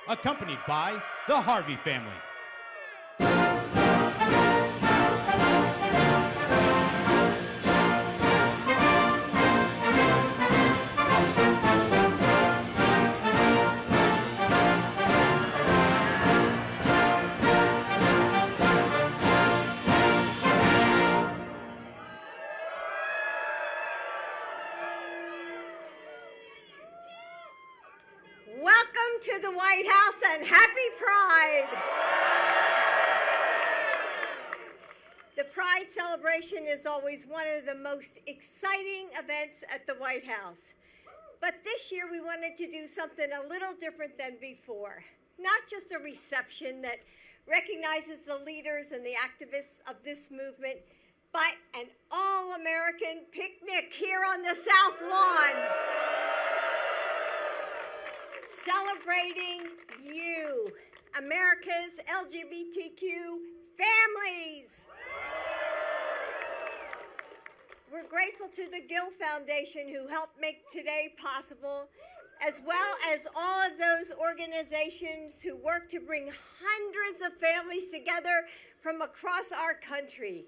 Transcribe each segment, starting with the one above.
accompanied by the Harvey family. Welcome to the White House and happy Pride! The Pride celebration is always one of the most exciting events at the White House. But this year we wanted to do something a little different than before. Not just a reception that recognizes the leaders and the activists of this movement, but an all-American picnic here on the South Lawn. Celebrating you, America's LGBTQ families. We're grateful to the Gill Foundation who helped make today possible, as well as all of those organizations who work to bring hundreds of families together from across our country.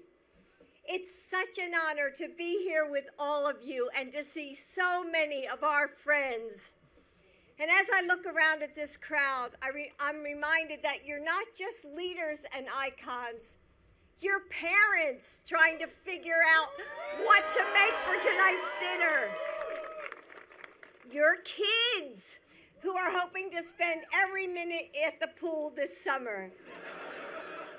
It's such an honor to be here with all of you and to see so many of our friends. And as I look around at this crowd, I'm reminded that you're not just leaders and icons. You're parents trying to figure out what to make for tonight's dinner. You're kids who are hoping to spend every minute at the pool this summer.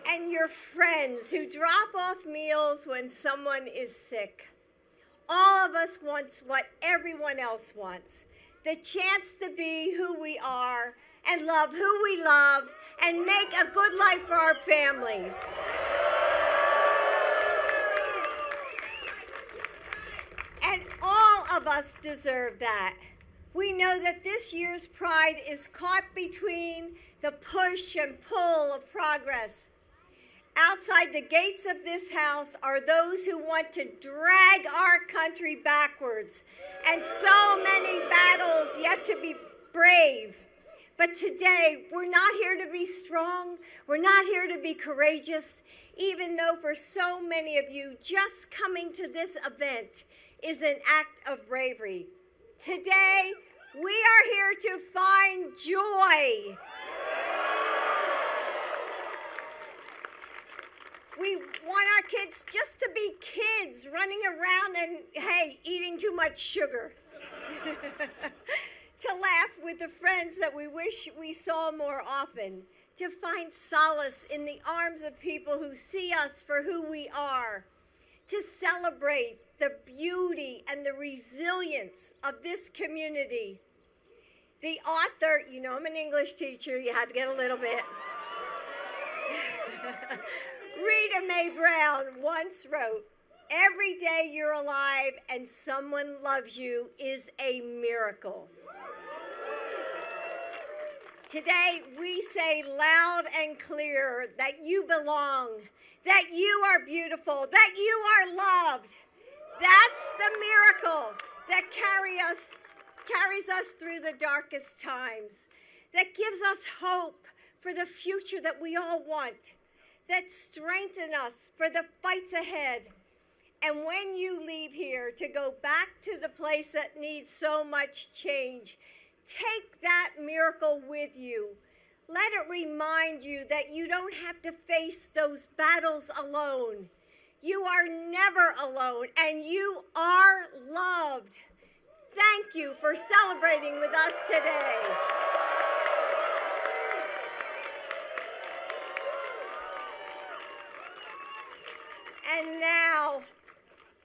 And your friends who drop off meals when someone is sick. All of us want what everyone else wants. The chance to be who we are and love who we love and make a good life for our families. And all of us deserve that. We know that this year's Pride is caught between the push and pull of progress. Outside the gates of this house are those who want to drag our country backwards, and so many battles yet to be brave. But today, we're not here to be strong, we're not here to be courageous, even though for so many of you, just coming to this event is an act of bravery. Today, we are here to find joy. We want our kids just to be kids, running around and, hey, eating too much sugar. To laugh with the friends that we wish we saw more often. To find solace in the arms of people who see us for who we are. To celebrate the beauty and the resilience of this community. The author, you know I'm an English teacher, you had to get a little bit. Rita Mae Brown once wrote, "Every day you're alive and someone loves you is a miracle." Today we say loud and clear that you belong, that you are beautiful, that you are loved. That's the miracle that carries us through the darkest times, that gives us hope for the future that we all want, that strengthen us for the fights ahead. And when you leave here to go back to the place that needs so much change, take that miracle with you. Let it remind you that you don't have to face those battles alone. You are never alone, and you are loved. Thank you for celebrating with us today. And now,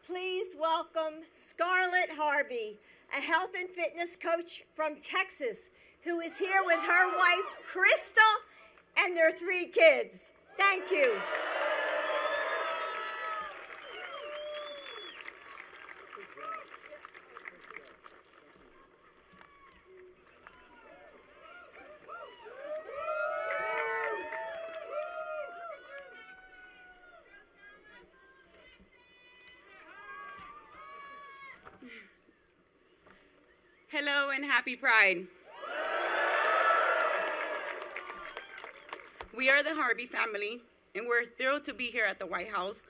please welcome Scarlett Harvey, a health and fitness coach from Texas, who is here with her wife, Crystal, and their 3 kids. Thank you. Hello and happy Pride. We are the Harvey family, and we're thrilled to be here at the White House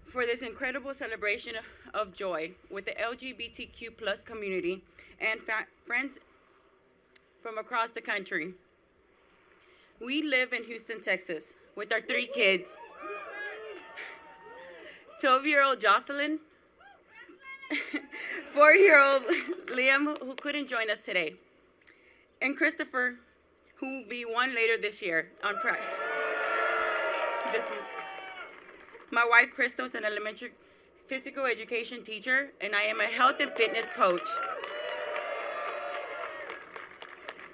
for this incredible celebration of joy with the LGBTQ plus community and friends from across the country. We live in Houston, Texas, with our 3 kids. 12-year-old Jocelyn, 4-year-old Liam, who couldn't join us today, and Christopher, who will be 1 later this year on Pride. My wife, Crystal, is an elementary physical education teacher, and I am a health and fitness coach.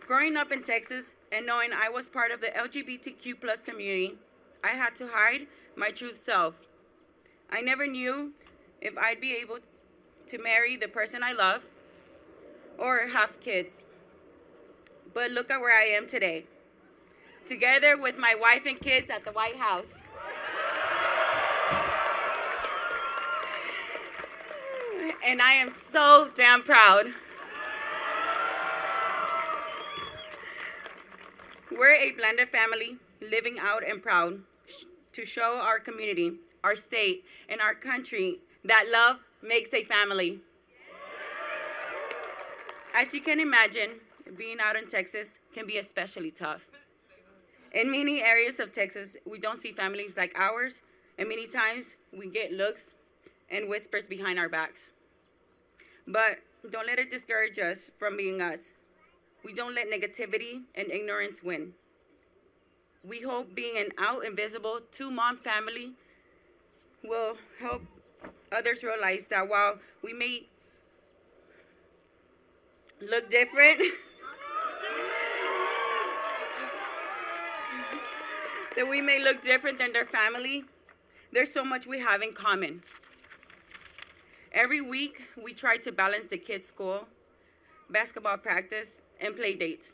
Growing up in Texas and knowing I was part of the LGBTQ plus community, I had to hide my true self. I never knew if I'd be able to marry the person I love or have kids. But look at where I am today, together with my wife and kids at the White House. And I am so damn proud. We're a blended family, living out and proud to show our community, our state, and our country that love makes a family. As you can imagine, being out in Texas can be especially tough. In many areas of Texas, we don't see families like ours, and many times we get looks and whispers behind our backs. But don't let it discourage us from being us. We don't let negativity and ignorance win. We hope being an out and visible 2-mom family will help others realize that while we may look different, than their family, there's so much we have in common. Every week, we try to balance the kids' school, basketball practice, and play dates,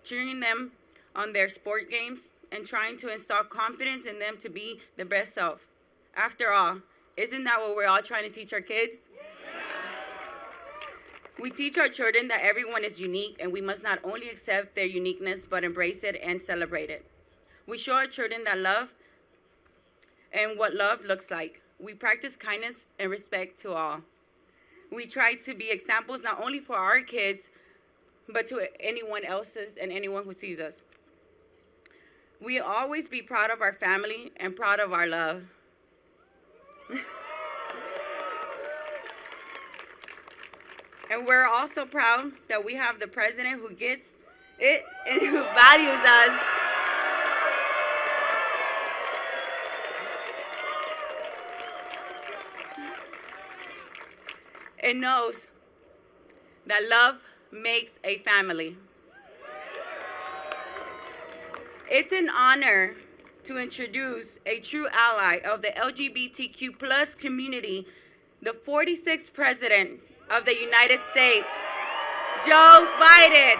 cheering them on their sport games and trying to install confidence in them to be the best self. After all, isn't that what we're all trying to teach our kids? We teach our children that everyone is unique and we must not only accept their uniqueness, but embrace it and celebrate it. We show our children that love and what love looks like. We practice kindness and respect to all. We try to be examples not only for our kids, but to anyone else's and anyone who sees us. We always be proud of our family and proud of our love. And we're also proud that we have the president who gets it and who values us. And knows that love makes a family. It's an honor to introduce a true ally of the LGBTQ plus community, the 46th President of the United States, Joe Biden.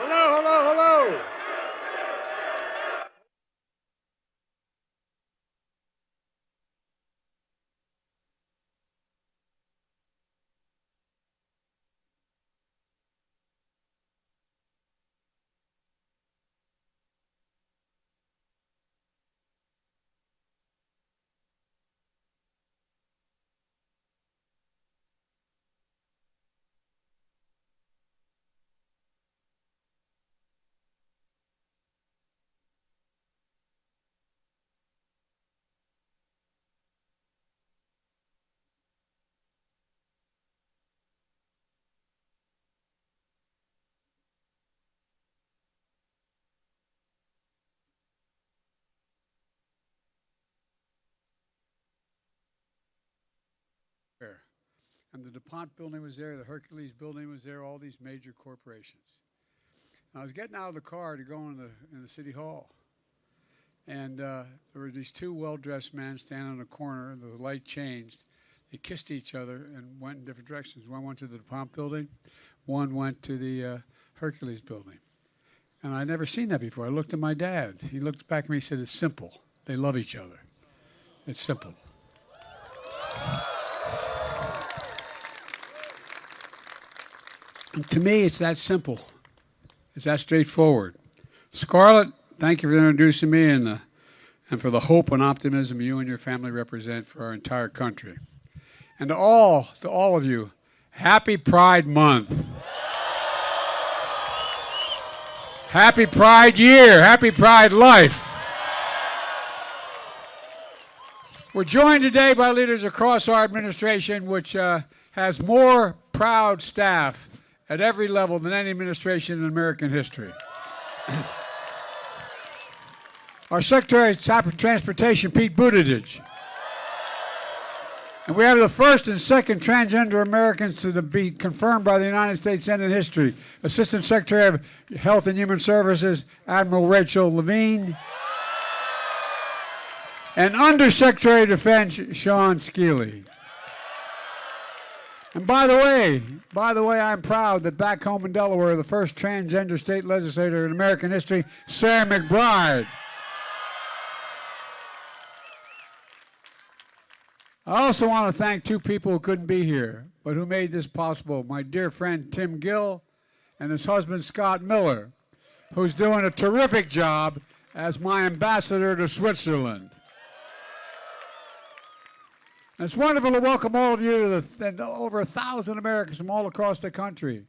Hello, hello, hello. And the DuPont building was there, the Hercules building was there, all these major corporations. And I was getting out of the car to go in the city hall. And there were these 2 well-dressed men standing in a corner, and the light changed. They kissed each other and went in different directions. One went to the DuPont building, one went to the Hercules building. And I'd never seen that before. I looked at my dad. He looked back at me and said, "It's simple. They love each other. It's simple." And to me, it's that simple. It's that straightforward. Scarlett, thank you for introducing me and for the hope and optimism you and your family represent for our entire country. And to all of you, happy Pride Month. Happy Pride Year. Happy Pride Life. We're joined today by leaders across our administration, which has more proud staff at every level than any administration in American history. Our Secretary of Transportation, Pete Buttigieg. And we have the first and second transgender Americans to be confirmed by the United States Senate in history. Assistant Secretary of Health and Human Services, Admiral Rachel Levine. And Undersecretary of Defense, Sean Skeely. And by the way, I'm proud that back home in Delaware, the first transgender state legislator in American history, Sarah McBride. I also want to thank two people who couldn't be here, but who made this possible. My dear friend Tim Gill and his husband Scott Miller, who's doing a terrific job as my ambassador to Switzerland. And it's wonderful to welcome all of you and over 1,000 Americans from all across the country.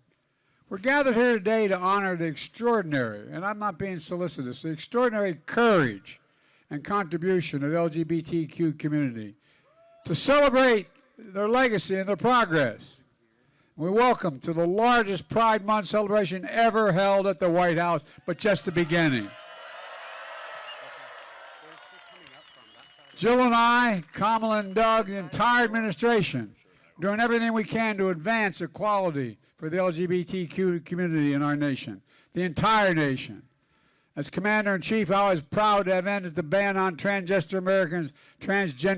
We're gathered here today to honor the extraordinary, and I'm not being solicitous, the extraordinary courage and contribution of the LGBTQ community, to celebrate their legacy and their progress. We welcome to the largest Pride Month celebration ever held at the White House, but just the beginning. Jill and I, Kamala and Doug, the entire administration, doing everything we can to advance equality for the LGBTQ community in our nation, the entire nation. As Commander-in-Chief, I was proud to have ended the ban on transgender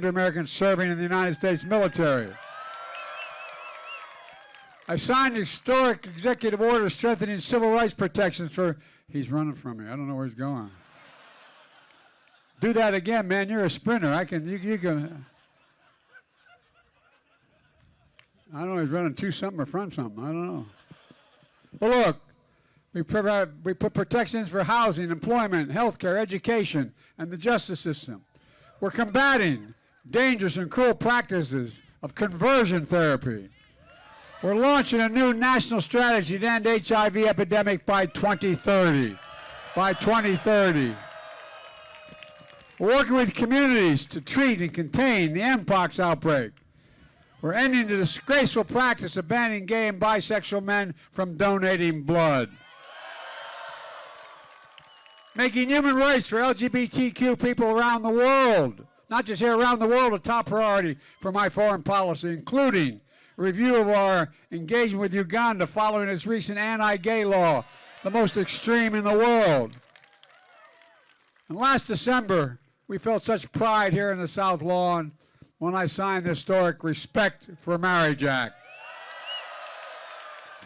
Americans serving in the United States military. I signed an historic executive order strengthening civil rights protections for, he's running from me, I don't know where he's going. Do that again, man, you're a sprinter, you can. I don't know, he's running to something or from something, I don't know. But look, we put protections for housing, employment, healthcare, education, and the justice system. We're combating dangerous and cruel practices of conversion therapy. We're launching a new national strategy to end HIV epidemic by 2030. By 2030. We're working with communities to treat and contain the Mpox outbreak. We're ending the disgraceful practice of banning gay and bisexual men from donating blood. Making human rights for LGBTQ people around the world, not just here, around the world, a top priority for my foreign policy, including a review of our engagement with Uganda following its recent anti-gay law, the most extreme in the world. And last December, we felt such pride here in the South Lawn when I signed the historic Respect for Marriage Act.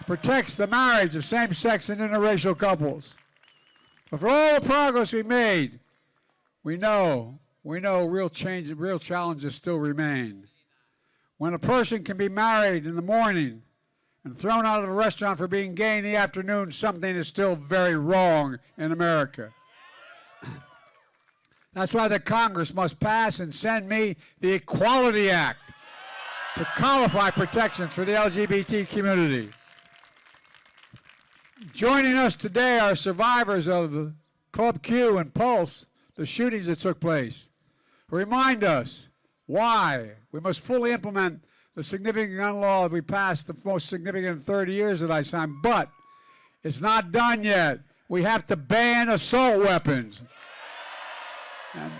It protects the marriage of same-sex and interracial couples. But for all the progress we made, we know real challenges still remain. When a person can be married in the morning and thrown out of a restaurant for being gay in the afternoon, something is still very wrong in America. That's why the Congress must pass and send me the Equality Act to codify protections for the LGBT community. Joining us today are survivors of the Club Q and Pulse, the shootings that took place, who remind us why we must fully implement the significant gun law that we passed, the most significant in 30 years that I signed. But it's not done yet. We have to ban assault weapons. And,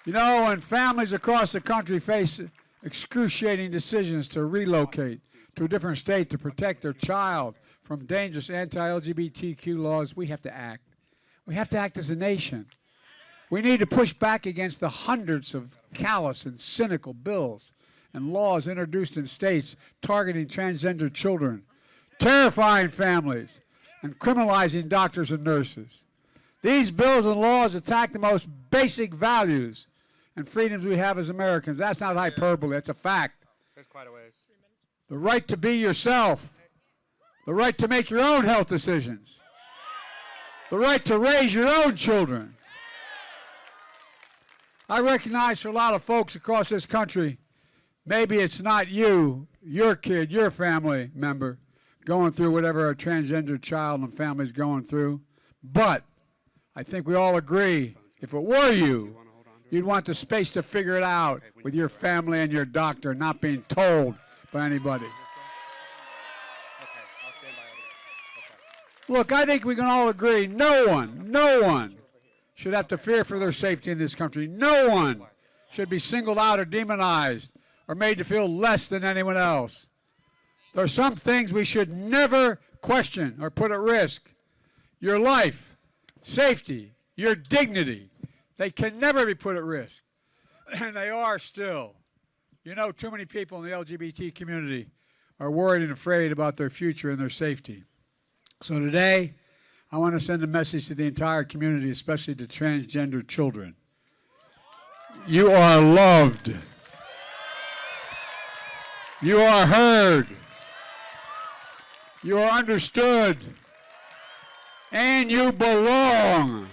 you know, when families across the country face excruciating decisions to relocate to a different state to protect their child from dangerous anti-LGBTQ laws, we have to act. We have to act as a nation. We need to push back against the hundreds of callous and cynical bills and laws introduced in states targeting transgender children, terrifying families, and criminalizing doctors and nurses. These bills and laws attack the most basic values and freedoms we have as Americans. That's not hyperbole, that's a fact. There's quite a ways. the right to be yourself, the right to make your own health decisions, the right to raise your own children. I recognize for a lot of folks across this country, maybe it's not you, your kid, your family member going through whatever a transgender child and family is going through, but I think we all agree, if it were you, you'd want the space to figure it out with your family and your doctor, not being told by anybody. Look, I think we can all agree, no one should have to fear for their safety in this country. No one should be singled out or demonized or made to feel less than anyone else. There are some things we should never question or put at risk. Your life, safety, your dignity, they can never be put at risk. And they are still. You know, too many people in the LGBT community are worried and afraid about their future and their safety. So today, I want to send a message to the entire community, especially to transgender children. You are loved. You are heard. You are understood. And you belong.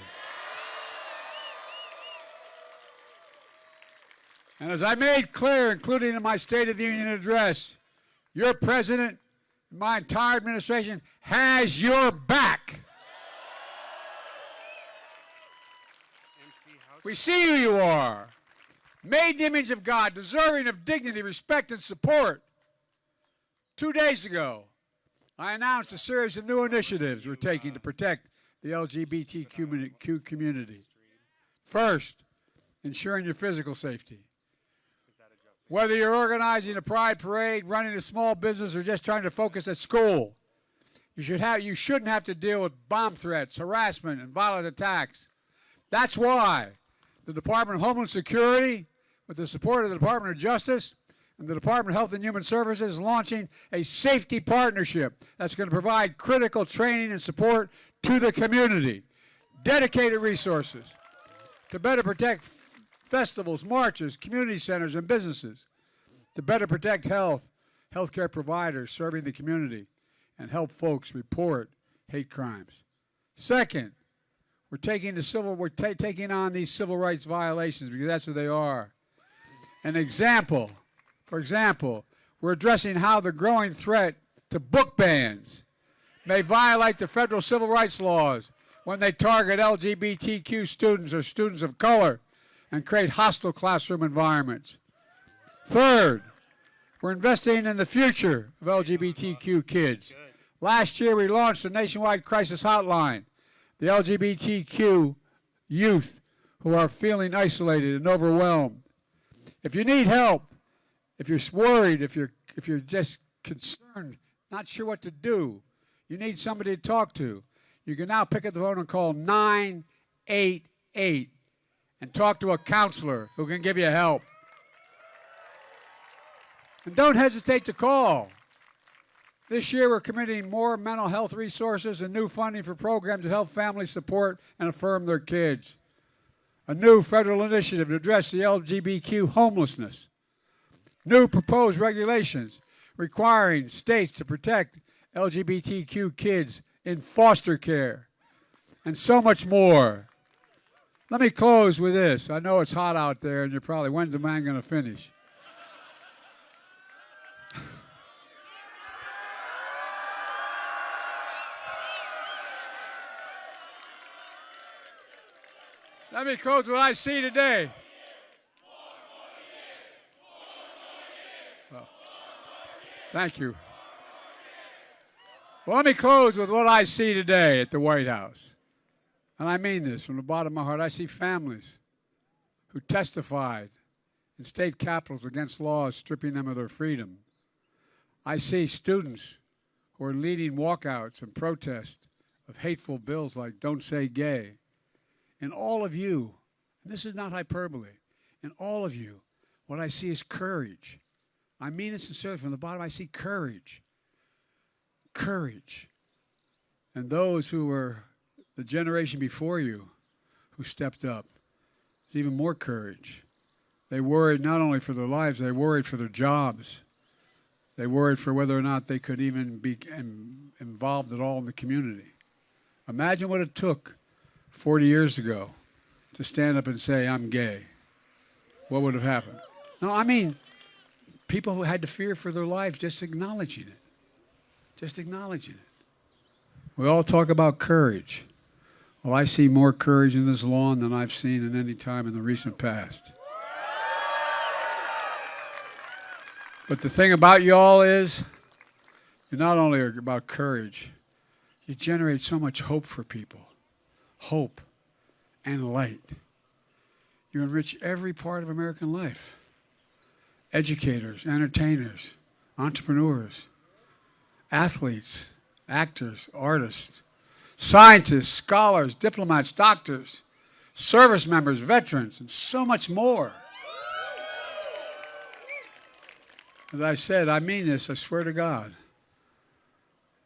And as I made clear, including in my State of the Union address, your president, my entire administration has your back. We see who you are, made in the image of God, deserving of dignity, respect, and support. 2 days ago, I announced a series of new initiatives we're taking to protect the LGBTQ community. First, ensuring your physical safety. Whether you're organizing a pride parade, running a small business, or just trying to focus at school, you shouldn't have to deal with bomb threats, harassment, and violent attacks. That's why the Department of Homeland Security, with the support of the Department of Justice and the Department of Health and Human Services, is launching a safety partnership that's going to provide critical training and support to the community, dedicated resources to better protect festivals, marches, community centers, and businesses, to better protect healthcare providers serving the community, and help folks report hate crimes. Second, we're taking on these civil rights violations because that's what they are. For example, we're addressing how the growing threat to book bans may violate the federal civil rights laws when they target LGBTQ students or students of color and create hostile classroom environments. Third, we're investing in the future of LGBTQ kids. Last year, we launched a nationwide crisis hotline, the LGBTQ youth who are feeling isolated and overwhelmed. If you need help, if you're worried, if you're just concerned, not sure what to do, you need somebody to talk to, you can now pick up the phone and call 988 and talk to a counselor who can give you help. And don't hesitate to call. This year, we're committing more mental health resources and new funding for programs that help families support and affirm their kids. A new federal initiative to address the LGBTQ homelessness. New proposed regulations requiring states to protect LGBTQ kids in foster care. And so much more. Let me close with this. I know it's hot out there, and you're probably, when's the man going to finish? Let me close with what I see today. Well, thank you. Well, let me close with what I see today at the White House. And I mean this from the bottom of my heart. I see families who testified in state capitals against laws stripping them of their freedom. I see students who are leading walkouts and protests of hateful bills like Don't Say Gay. In all of you, and this is not hyperbole, in all of you, what I see is courage. I mean it sincerely. From the bottom, I see courage. Courage. And those who were the generation before you who stepped up, there's even more courage. They worried not only for their lives, they worried for their jobs. They worried for whether or not they could even be involved at all in the community. Imagine what it took 40 years ago to stand up and say, I'm gay. What would have happened? No, I mean, people who had to fear for their lives just acknowledging it. Just acknowledging it. We all talk about courage. Well, I see more courage in this lawn than I've seen in any time in the recent past. But the thing about y'all is, you not only are about courage, you generate so much hope for people. Hope and light. You enrich every part of American life. Educators, entertainers, entrepreneurs, athletes, actors, artists, scientists, scholars, diplomats, doctors, service members, veterans, and so much more. As I said, I mean this, I swear to God.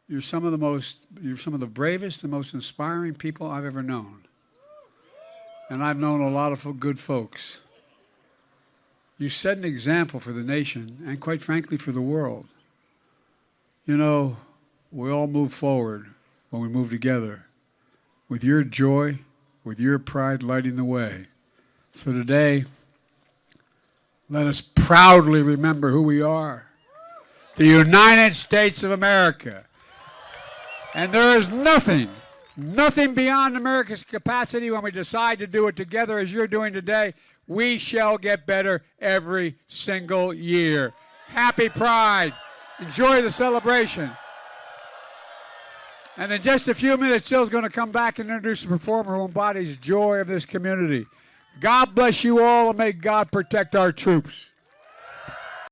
You're some of the bravest and most inspiring people I've ever known. And I've known a lot of good folks. You set an example for the nation and, quite frankly, for the world. You know, we all move forward when we move together, with your joy, with your pride lighting the way. So today, let us proudly remember who we are. The United States of America. And there is nothing beyond America's capacity when we decide to do it together as you're doing today. We shall get better every single year. Happy Pride. Enjoy the celebration. And in just a few minutes, Jill's going to come back and introduce a performer who embodies joy of this community. God bless you all, and may God protect our troops.